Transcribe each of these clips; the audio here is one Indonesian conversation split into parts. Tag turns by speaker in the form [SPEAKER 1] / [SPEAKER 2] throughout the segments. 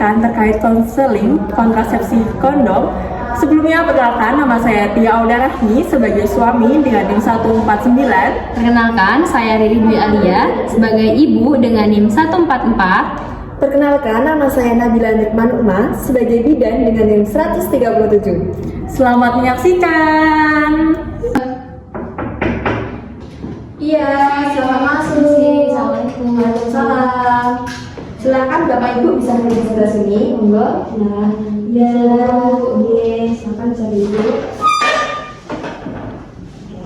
[SPEAKER 1] menyampaikan terkait konseling kontrasepsi kondom. Sebelumnya perkenalkan, nama saya Tia Auda Rahmi sebagai suami dengan NIM 149.
[SPEAKER 2] Perkenalkan, saya Riri Dwi Alia sebagai ibu dengan NIM 144.
[SPEAKER 3] Perkenalkan, nama saya Nabila Nurman Uma sebagai bidan dengan NIM 137.
[SPEAKER 1] Selamat menyaksikan.
[SPEAKER 3] Iya, selamat masuk.
[SPEAKER 2] Assalamualaikum.
[SPEAKER 3] Waalaikumsalam. Silakan Bapak Ibu bisa duduk di sebelah sini, monggo. Nah, ya, oke, silakan bisa duduk.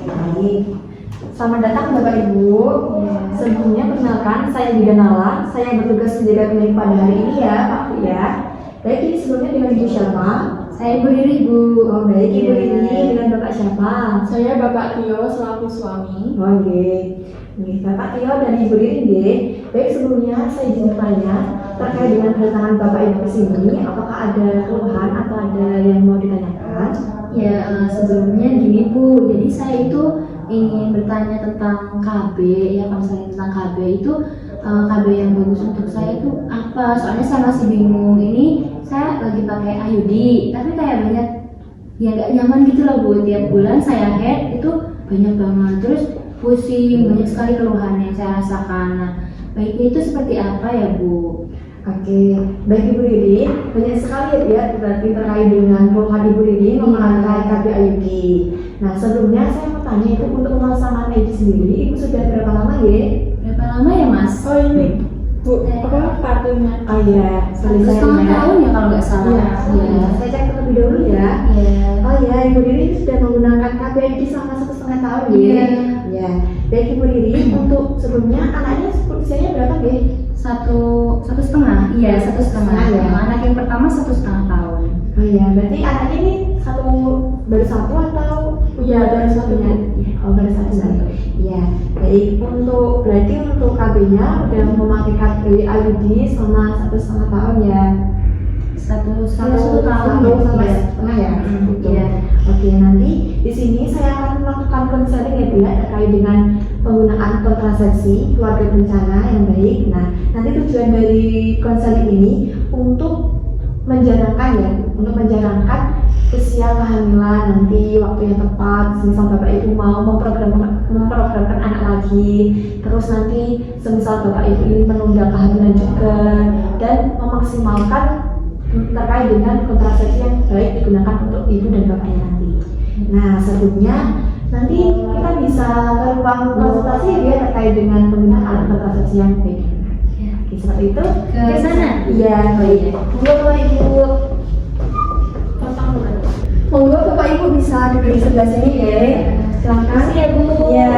[SPEAKER 3] Baik. Selamat datang Bapak Ibu. Sebelumnya perkenalkan, saya Bidan Nala. Saya bertugas menjaga klinik pada hari ini ya, Pak Bu ya. Baik, ini sebelumnya dengan Ibu siapa?
[SPEAKER 2] Saya Ibu Riri, Bu.
[SPEAKER 3] Oh baik, Ibu ini dengan Bapak siapa?
[SPEAKER 1] Saya Bapak Tio selaku suami.
[SPEAKER 3] Oke, Bapak Tio dan Ibu Riri. Baik, sebelumnya saya izin bertanya terkait dengan kedatangan Bapak Ibu ke sini, apakah ada keluhan atau ada yang mau ditanyakan?
[SPEAKER 2] Ya, sebelumnya gini Bu, jadi saya itu ingin bertanya tentang KB, ya konseling tentang KB itu KB yang bagus untuk saya itu apa? Soalnya saya masih bingung. Ini saya lagi pakai IUD, tapi kayak banyak ya nggak nyaman gitu loh Bu. Tiap bulan saya head itu banyak banget, terus pusing, banyak sekali keluhan yang saya rasakan. Nah, baiknya itu seperti apa ya Bu?
[SPEAKER 3] Oke, baik Ibu Riri, banyak sekali ya berarti terkait dengan keluhan Ibu Riri mengenai KB IUD. Nah, sebelumnya saya mau tanya itu untuk pemasangan IUD sendiri, Ibu sudah berapa lama ya?
[SPEAKER 2] Berapa lama ya Mas?
[SPEAKER 1] Oh ini Bu, apa kartunya?
[SPEAKER 3] Oh iya,
[SPEAKER 2] Satu
[SPEAKER 3] saya
[SPEAKER 2] setengah
[SPEAKER 3] ingat.
[SPEAKER 2] tahun ya kalau nggak salah.
[SPEAKER 3] Iya, saya cek terlebih dahulu ya.
[SPEAKER 2] Iya.
[SPEAKER 3] Oh iya, Ibu Riri sudah menggunakan KB IUD selama 1,5 tahun ya?
[SPEAKER 2] Iya.
[SPEAKER 3] Ya, baik Ibu Riri, untuk sebelumnya anaknya usianya berapa ya?
[SPEAKER 2] Satu setengah. Iya, satu setengah.
[SPEAKER 3] Setengah, ya.
[SPEAKER 2] Yang anak yang pertama 1,5 tahun.
[SPEAKER 3] Oh iya, berarti anaknya ini baru satu atau
[SPEAKER 1] Iya, baru satu.
[SPEAKER 3] ya? Oh, baru satu. Iya, baik. Berarti untuk KB-nya udah memakai KB IUD selama 1,5 tahun ya?
[SPEAKER 2] Satu
[SPEAKER 3] Satu
[SPEAKER 2] tahun
[SPEAKER 3] sama
[SPEAKER 2] ya.
[SPEAKER 3] setengah ya? Betul.
[SPEAKER 2] Iya.
[SPEAKER 3] Oke, nanti di sini saya akan melakukan konseling ya Bu ya, terkait dengan penggunaan kontrasepsi keluarga berencana yang baik. Nah, nanti tujuan dari konseling ini untuk menjalankan usia kehamilan nanti waktu yang tepat, semisal Bapak Ibu mau memprogramkan anak lagi, terus nanti semisal Bapak Ibu ingin menunda kehamilan juga, dan memaksimalkan terkait dengan kontrasepsi yang baik digunakan untuk ibu dan bapaknya nanti. Nah, sebelumnya nanti kita bisa ke ruang konsultasi ya terkait dengan penggunaan kontrasepsi yang baik. Oke, seperti itu.
[SPEAKER 2] Ke sana?
[SPEAKER 3] Iya, baik. Monggo Bapak Ibu. Monggo Bapak Ibu bisa duduk di sebelah sini ya. Silakan ya Bu. Iya.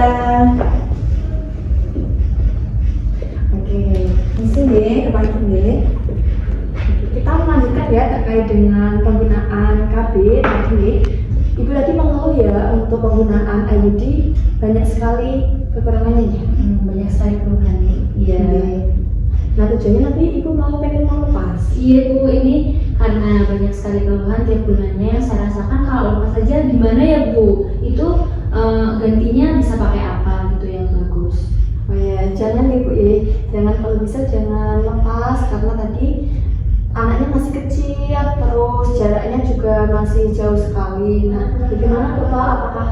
[SPEAKER 3] Oke, di sini Bapak Ibu ya. Kita melanjutkan ya terkait dengan penggunaan KB tadi. Ibu tadi mengeluh ya untuk penggunaan IUD banyak sekali kekurangannya ya.
[SPEAKER 2] Banyak sekali keluhan. Iya.
[SPEAKER 3] Nah, tujuannya nanti ibu pengen mau lepas.
[SPEAKER 2] Iya Bu, ini karena banyak sekali keluhan tiap bulannya yang saya rasakan. Kalau lepas aja gimana ya Bu? Itu gantinya bisa pakai apa gitu yang bagus?
[SPEAKER 3] Oh ya, jangan ibu ya, jangan kalau bisa jangan lepas karena tadi anaknya masih kecil, terus jaraknya juga masih jauh sekali. Nah, bagaimana Bapak? Apakah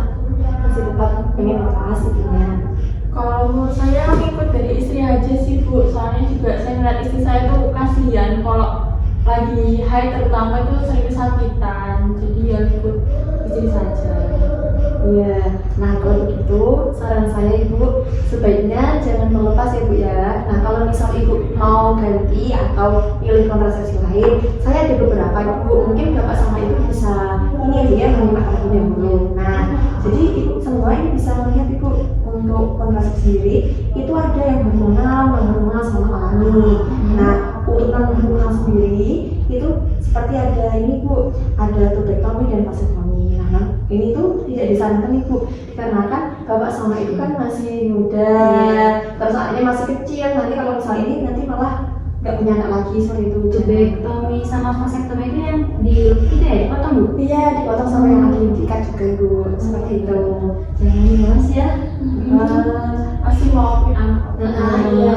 [SPEAKER 3] masih tetap pengen lepas ibunya?
[SPEAKER 1] Kalau menurut saya ngikut dari istri aja sih Bu, soalnya juga saya ngeliat istri saya tuh kasihan kalau lagi haid terutama itu sering kesakitan, jadi ya ikut istri saja.
[SPEAKER 3] Iya, nah kalau begitu saran saya ibu sebaiknya jangan melepas ya Bu ya. Nah kalau misal ibu mau ganti atau pilih kontrasepsi lain, saya ada beberapa ibu, mungkin bapak sama ibu bisa ini aja ya menyimak terlebih dahulu. Nah jadi ibu semua ini bisa melihat ibu untuk kontrasepsi sendiri itu ada yang hormonal sama alami. Nah untuk non hormonal sendiri itu seperti ada ini Bu, ada tubektomi dan vasektomi. Nah ini tuh tidak disarankan ibu karena kan bapak sama ibu kan masih muda, terus anaknya masih kecil. Nanti kalau misalnya ini nanti malah nggak punya anak lagi seperti itu.
[SPEAKER 2] Tubektomi sama vasektomi itu yang di itu ya dipotong Bu?
[SPEAKER 3] Iya, dipotong sama yang ada diikat juga Bu, seperti itu.
[SPEAKER 2] Jangan dimas ya.
[SPEAKER 1] Masih mau punya anak.
[SPEAKER 3] Iya,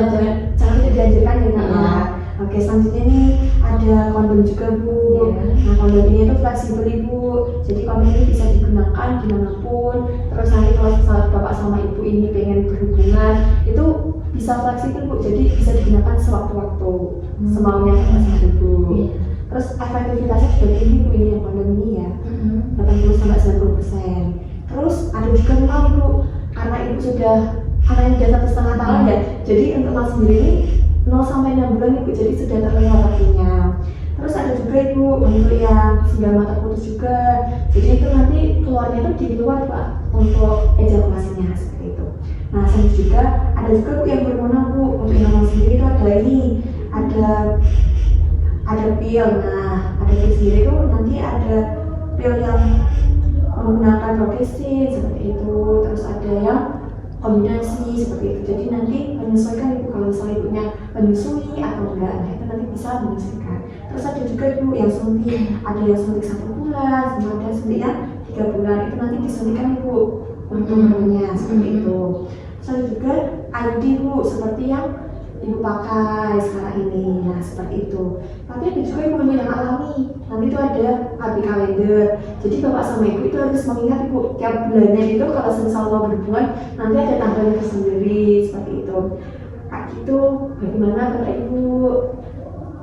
[SPEAKER 3] jangan tidak dianjurkan ya. Oke, selanjutnya nih ada kondom juga Bu.
[SPEAKER 2] Iya.
[SPEAKER 3] Nah kondom ini tuh fleksibel Ibu, jadi kondom ini bisa digunakan dimanapun. Terus nanti kalau misalnya bapak sama ibu ini pengen berhubungan itu bisa fleksibel Bu, jadi bisa digunakan sewaktu-waktu semaunya bapak sama ibu.
[SPEAKER 2] Iya.
[SPEAKER 3] Terus efektivitasnya juga tinggi Bu ini yang kondom ini ya, 80-90%. Terus ada juga memang Ibu, karena ibu sudah anaknya sudah 1,5 tahun ya, jadi untuk mas sendiri ini 0-6 bulan Ibu, jadi sudah terlewat waktunya. Terus ada juga Ibu untuk yang sudah mata putus juga, jadi itu nanti keluarnya itu di luar Pak untuk ejakulasinya seperti itu. Nah selanjutnya juga ada juga Bu yang hormonal Bu, untuk yang mas sendiri itu ada ini, ada pil. Nah ada pil sendiri itu nanti ada pil yang menggunakan progestin seperti itu, terus ada yang kombinasi seperti itu. Jadi nanti menyesuaikan Ibu, kalau misalnya ibunya menyusui atau enggak, nah itu nanti bisa menyesuaikan. Terus ada juga Ibu yang suntik, ada yang suntik 1 bulan, sama ada suntik yang 3 bulan, itu nanti disuntikan Ibu untuk menunya seperti itu. Terus ada juga IUD Bu, seperti yang Ibu pakai sekarang ini, nah seperti itu. Tapi ada juga Ibu yang alami, nanti itu ada KB kalender. Jadi bapak sama ibu itu harus mengingat Ibu tiap bulannya itu kalau semisal mau berhubungan nanti ada tanggalnya tersendiri seperti itu. Kayak gitu, bagaimana Bapak Ibu?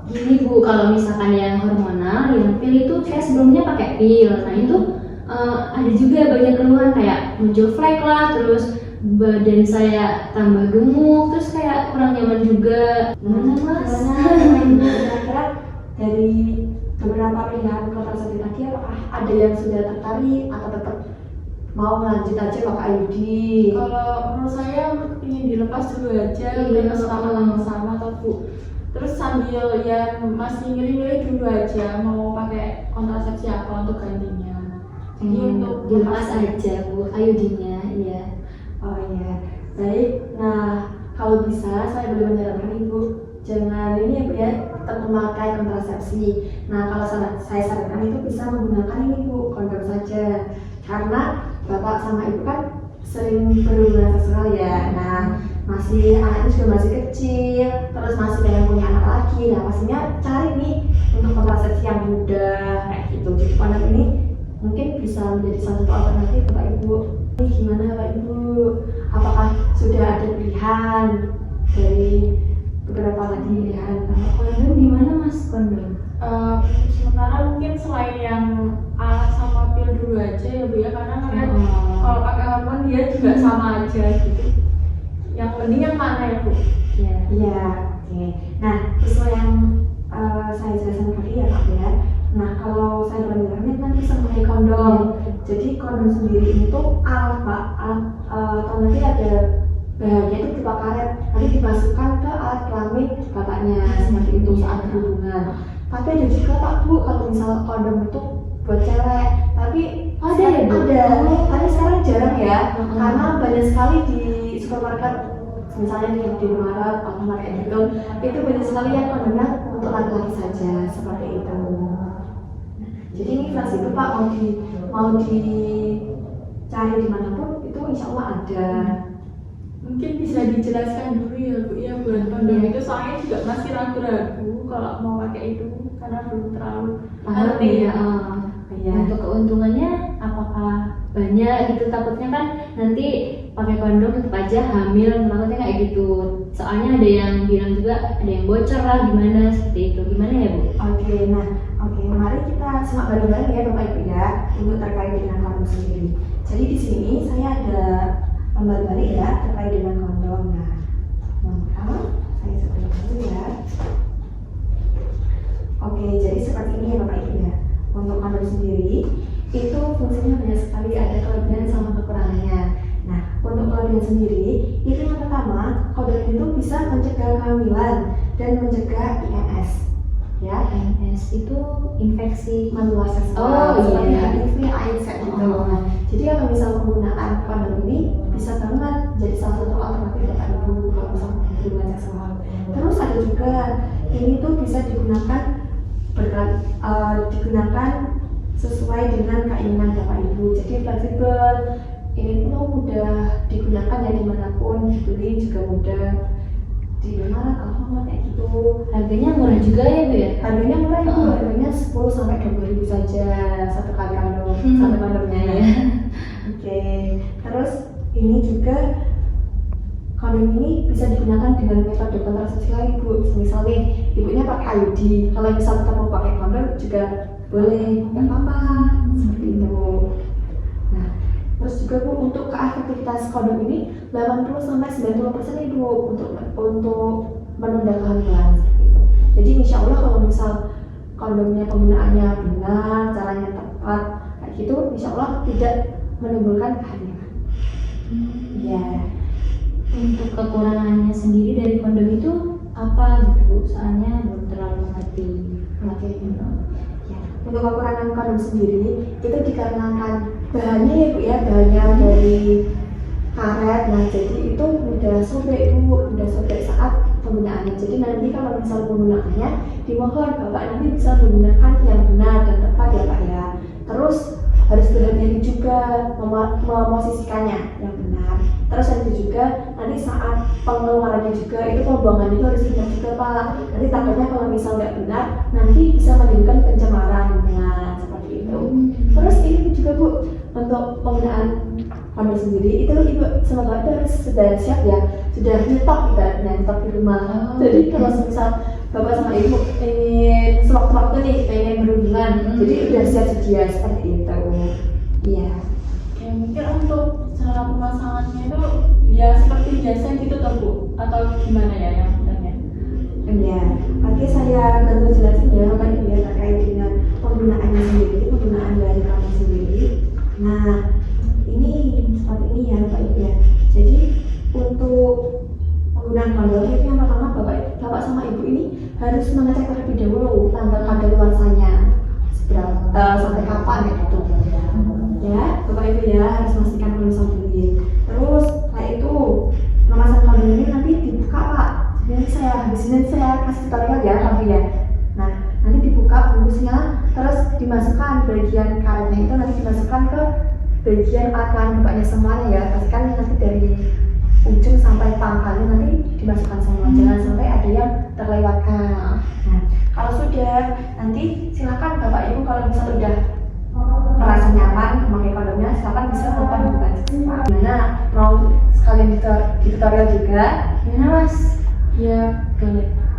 [SPEAKER 2] Gini Bu, kalau misalkan yang hormonal, yang pil itu saya sebelumnya pakai pil. Nah itu ada juga banyak keluhan kayak muncul flek lah, terus badan saya tambah gemuk, terus kayak kurang nyaman juga. Gimana Mas?
[SPEAKER 3] Kira-kira dari beberapa pilihan kontrasepsi tadi apakah ada yang sudah tertarik atau tetap mau lanjut aja pakai IUD?
[SPEAKER 1] Kalau menurut saya ingin dilepas dulu aja,
[SPEAKER 2] Iya,
[SPEAKER 1] sama atau Bu. Terus sambil yang masih milih-milih dulu aja mau pakai kontrasepsi apa untuk gantinya. Jadi untuk
[SPEAKER 2] dilepas aja Bu, IUD-nya, iya.
[SPEAKER 3] Oh iya, baik. Nah, kalau bisa saya boleh menyarankan Ibu jangan ini ya Bu ya, tetap memakai kontrasepsi. Nah, kalau saya sarankan itu bisa menggunakan ini Bu, kondom saja. Karena bapak sama ibu kan sering berhubungan seksual ya. Nah, anaknya juga masih kecil, terus masih pengen punya anak lagi. Nah, pastinya cari nih untuk kontrasepsi yang mudah kayak gitu. Jadi kondom ini mungkin bisa menjadi salah satu alternatif Bapak Ibu. Ini gimana Bapak Ibu? Apakah sudah ada pilihan dari beberapa lagi pilihan?
[SPEAKER 2] Kondom gimana Mas, kondom?
[SPEAKER 1] Sementara mungkin selain yang alat sama pil dulu aja ya Bu ya, karena ngeliat kalau pakai hormon dia juga sama aja gitu. Yang penting yang mana ya Bu?
[SPEAKER 3] Iya, oke. Nah, sesuai yang saya jelaskan tadi ya Pak ya. Nah, kalau saya boleh nanti bisa pakai kondom. Jadi kondom sendiri ini tuh alat Pak, atau nanti ada bahannya itu berupa karet, nanti dimasukkan ke alat kelamin bapaknya seperti itu saat berhubungan. Tapi ada juga Pak Bu, kalau misal kondom itu buat cewek, tapi
[SPEAKER 2] ada ya Bu?
[SPEAKER 3] Ada, tapi sekarang jarang ya, karena banyak sekali di supermarket, misalnya di Indomaret, Alfamart gitu, itu banyak sekali yang kondomnya untuk laki-laki saja seperti itu. Jadi ini fleksibel Pak, mau dicari dimanapun itu insya Allah ada.
[SPEAKER 1] Mungkin bisa dijelaskan dulu ya Bu ya buat kondom itu, soalnya juga masih ragu-ragu kalau mau pakai itu karena belum terlalu
[SPEAKER 2] Ngerti ya.
[SPEAKER 3] Iya.
[SPEAKER 2] Untuk keuntungannya apakah banyak gitu, takutnya kan nanti pakai kondom tetap aja hamil, takutnya kayak gitu. Soalnya ada yang bilang juga ada yang bocor lah, gimana seperti itu. Gimana ya Bu?
[SPEAKER 3] Oke, mari kita simak bareng-bareng ya Bapak Ibu ya untuk terkait dengan kondom sendiri. Jadi di sini saya ada lembar balik ya terkait dengan kondom. Nah, maka saya sebutkan dulu ya. Oke, jadi seperti ini ya Bapak Ibu ya. Untuk kondom sendiri itu fungsinya banyak sekali, ada kelebihan sama kekurangannya. Nah, untuk kelebihan sendiri itu yang pertama, kondom itu bisa mencegah kehamilan dan mencegah IMS. Ya,
[SPEAKER 2] IMS itu infeksi
[SPEAKER 3] menular seksual.
[SPEAKER 2] Oh,
[SPEAKER 3] seperti
[SPEAKER 2] iya.
[SPEAKER 3] HIV, AIDS kayak gitu. Jadi kalau misal menggunakan kondom ini bisa banget jadi salah satu alternatif Bapak Ibu kalau misal hubungan seksual. Terus ada juga ini tuh bisa digunakan sesuai dengan keinginan Bapak Ibu. Jadi fleksibel. Ini tuh mudah digunakan ya dimanapun, dibeli juga mudah, di mana kalau kayak gitu.
[SPEAKER 2] Harganya murah juga ya Bu ya?
[SPEAKER 3] Harganya murah ya Bu, harganya 10 sampai 20 ribu saja satu kali kondom, satu kondomnya ya. Oke, terus ini juga kondom ini bisa digunakan dengan metode kontrasepsi lain Bu. Misal nih ibunya pakai IUD, kalau misal kita mau pakai kondom juga boleh, nggak apa-apa seperti itu. Nah, terus juga Bu, untuk keefektivitas kondom ini 80 sampai 90% Ibu untuk menunda kehamilan seperti itu. Jadi insya Allah kalau misal kondomnya penggunaannya benar, caranya tepat kayak gitu, insya Allah tidak menimbulkan kehamilan. Ya.
[SPEAKER 2] Untuk kekurangannya sendiri dari kondom itu apa gitu Bu? Soalnya belum terlalu mengerti.
[SPEAKER 3] Oke. Ya. Untuk kekurangan kondom sendiri itu dikarenakan bahannya ya Bu ya, bahannya dari karet. Nah jadi itu mudah sobek Bu, mudah sobek saat penggunaannya. Jadi nanti kalau misal menggunakannya, dimohon Bapak nanti bisa menggunakan yang benar dan tepat ya Pak ya. Terus harus berhati-hati juga memosisikannya yang benar. Terus itu juga nanti saat pengeluarannya juga itu pembuangannya itu harus benar juga Pak. Nanti takutnya kalau misal nggak benar nanti bisa menimbulkan pencemaran lingkungan seperti itu. Terus ini juga Bu, untuk penggunaan kondom sendiri itu Ibu sama Bapak itu harus sudah siap ya, sudah nyetok ibaratnya, nyetok di rumah. Jadi kalau misal Bapak sama Ibu ingin sewaktu-waktu nih pengen berhubungan, jadi udah siap sedia seperti itu. Iya.
[SPEAKER 1] Ya mungkin untuk cara pemasangannya itu ya seperti biasa gitu toh Bu, atau gimana ya yang benarnya?
[SPEAKER 3] Iya. Oke, saya bantu jelasin ya Bapak Ibu ya terkait dengan penggunaannya sendiri, penggunaan dari kondom sendiri. Nah, ini seperti ini ya Bapak Ibu ya. Jadi untuk penggunaan kondom itu yang pertama Bapak sama Ibu ini harus mengecek terlebih dahulu tanggal kadaluarsanya sampai kapan gitu. Ya, Bapak Ibu ya harus memastikan kondom sendiri. Terus setelah itu memasang kondom ini nanti dibuka Pak. Jadi habis ini saya kasih tutorial ya Pak ya. Nah, nanti dibuka bungkusnya, terus dimasukkan bagian karetnya itu nanti dimasukkan ke bagian alat Bapaknya semuanya ya. Pastikan nanti dari ujung sampai pangkalnya nanti dimasukkan semua, jangan sampai ada yang terlewatkan. Nah, kalau sudah nanti silakan Bapak Ibu kalau misalnya udah merasa nyaman memakai kondomnya, silakan bisa melakukan hubungan seksual. Gimana? Mau sekalian di tutorial juga?
[SPEAKER 2] Gimana Mas?
[SPEAKER 1] Ya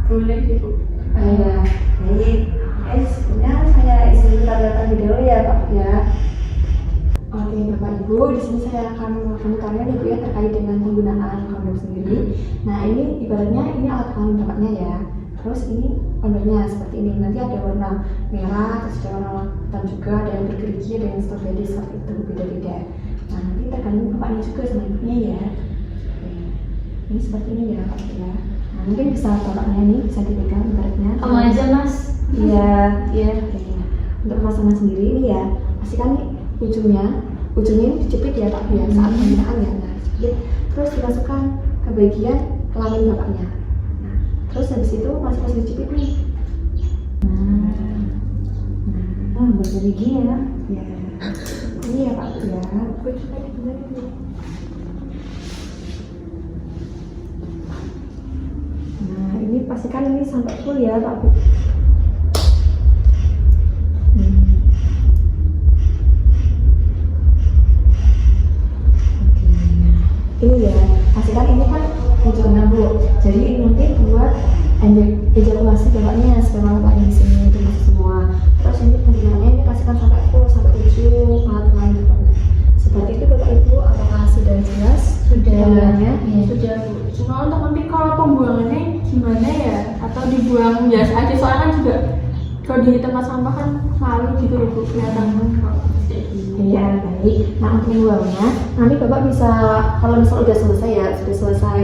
[SPEAKER 1] boleh Ibu.
[SPEAKER 3] Ya, baik. Sebenarnya saya isi tutorial terlebih dahulu ya Pak ya. Oke Bapak Ibu, di sini saya akan melakukan tutorial Ibu ya terkait dengan penggunaan kondom sendiri. Nah ini ibaratnya ini alat kelamin Bapaknya ya. Terus ini kondomnya seperti ini. Nanti ada warna merah, terus ada warna hitam juga, ada yang bergerigi, ada yang stroberi seperti itu beda-beda. Nah nanti tergantung Bapaknya juga sama Ibunya ya. Ini seperti ini ya Pak ya. Nah mungkin bisa Bapaknya nih bisa dipegang ibaratnya.
[SPEAKER 2] Kamu aja Mas.
[SPEAKER 3] Iya, iya. Untuk pemasangan sendiri ini ya, pastikan nih ujungnya ini dijepit ya Pak ya saat penggunaan ya. Nah, dijepit, terus dimasukkan ke bagian kelamin Bapaknya. Nah, terus habis itu masih dijepit nih.
[SPEAKER 2] Bergerigi ya.
[SPEAKER 3] Ya, ini ya Pak ya. Nah, ini pastikan ini sampai full ya Pak. Ini ya, pastikan ini kan ujungnya Bu. Jadi ini nanti buat ejakulasi Bapaknya, sperma Bapaknya di sini itu masih semua. Terus ini penggunaannya ini pastikan sampai full sampai ujung alat kelamin Bapaknya. Seperti itu Bapak Ibu, apakah sudah jelas?
[SPEAKER 2] Sudah.
[SPEAKER 3] Penggunaannya?
[SPEAKER 2] Ya.
[SPEAKER 1] Sudah Bu. Cuma untuk nanti kalau pembuangannya gimana ya? Atau dibuang biasa aja, soalnya kan juga kalau di tempat sampah kan malu gitu loh Bu, kelihatan kalau kayak gini.
[SPEAKER 3] Iya, baik. Nah, untuk pembuangnya nanti Bapak bisa kalau misal udah selesai ya, sudah selesai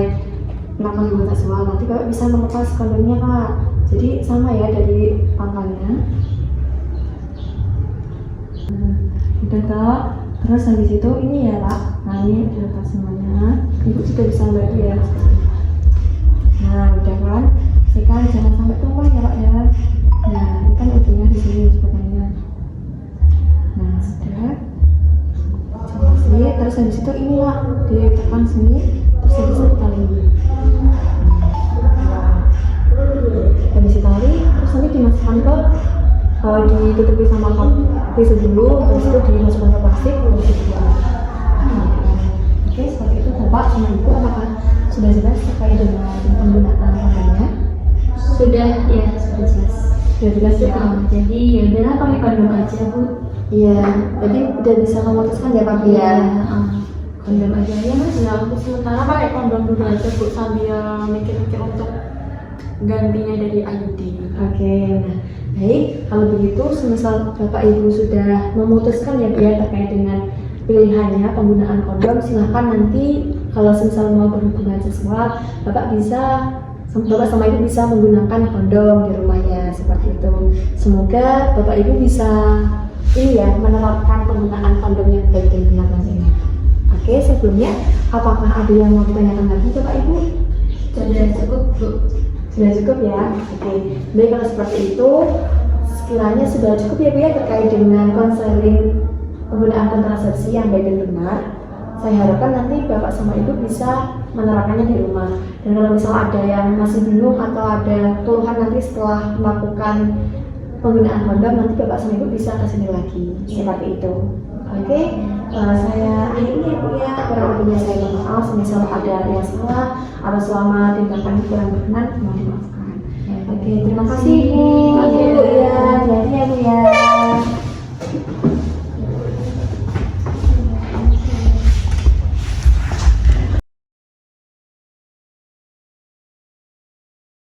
[SPEAKER 3] melakukan hubungan seksual, nanti Bapak bisa melepas kondomnya Pak. Jadi sama ya dari pangkalnya. Udah toh. Terus habis itu ini ya Pak. Nah ini dilepas semuanya. Ibu juga bisa bantu ya. Nah udah kan. Sekarang jangan sampai tumpah ya Pak ya. Nah ini kan ujungnya di sini sebetulnya. Nah sudah. Sini terus habis itu ini Pak ditekan sini. Terus habis itu tali. ditutupi sama tisu dulu, terus itu dimasukkan ke plastik lalu dibuang. Oke, seperti itu Bapak sama Ibu, apakah sudah jelas terkait dengan penggunaan kondomnya?
[SPEAKER 2] Sudah jelas.
[SPEAKER 3] Sudah jelas ya.
[SPEAKER 2] Jadi ya udahlah pakai kondom aja Bu.
[SPEAKER 3] Iya, jadi udah bisa memutuskan ya Pak ya.
[SPEAKER 2] Kondom aja ya Mas.
[SPEAKER 1] Ya untuk sementara pakai kondom dulu aja Bu, sambil mikir-mikir untuk gantinya dari IUD.
[SPEAKER 3] Oke, nah baik, kalau begitu semisal Bapak Ibu sudah memutuskan ya Bu ya terkait dengan pilihannya penggunaan kondom, silahkan nanti kalau semisal mau berhubungan seksual Bapak sama Ibu bisa menggunakan kondom di rumahnya seperti itu. Semoga Bapak Ibu bisa menerapkan penggunaan kondom yang baik dan benar nantinya. Oke, sebelumnya apakah ada yang mau ditanyakan lagi Bapak Ibu?
[SPEAKER 2] Sudah cukup Bu.
[SPEAKER 3] Sudah cukup ya? Oke, baik kalau seperti itu sekiranya sudah cukup ya Bu ya terkait dengan konseling penggunaan kontrasepsi yang baik dan benar. Saya harapkan nanti Bapak sama Ibu bisa menerapkannya di rumah. Dan kalau misal ada yang masih bingung atau ada keluhan nanti setelah melakukan penggunaan kondom, nanti Bapak sama Ibu bisa kesini lagi seperti itu. Oke, saya akhiri ya Bu ya, kurang lebihnya saya mohon maaf semisal ada yang salah atau selama tindakan kurang berkenan mohon dimaafkan. Oke, terima kasih Bu. Ya, hati-hati ya Bu ya.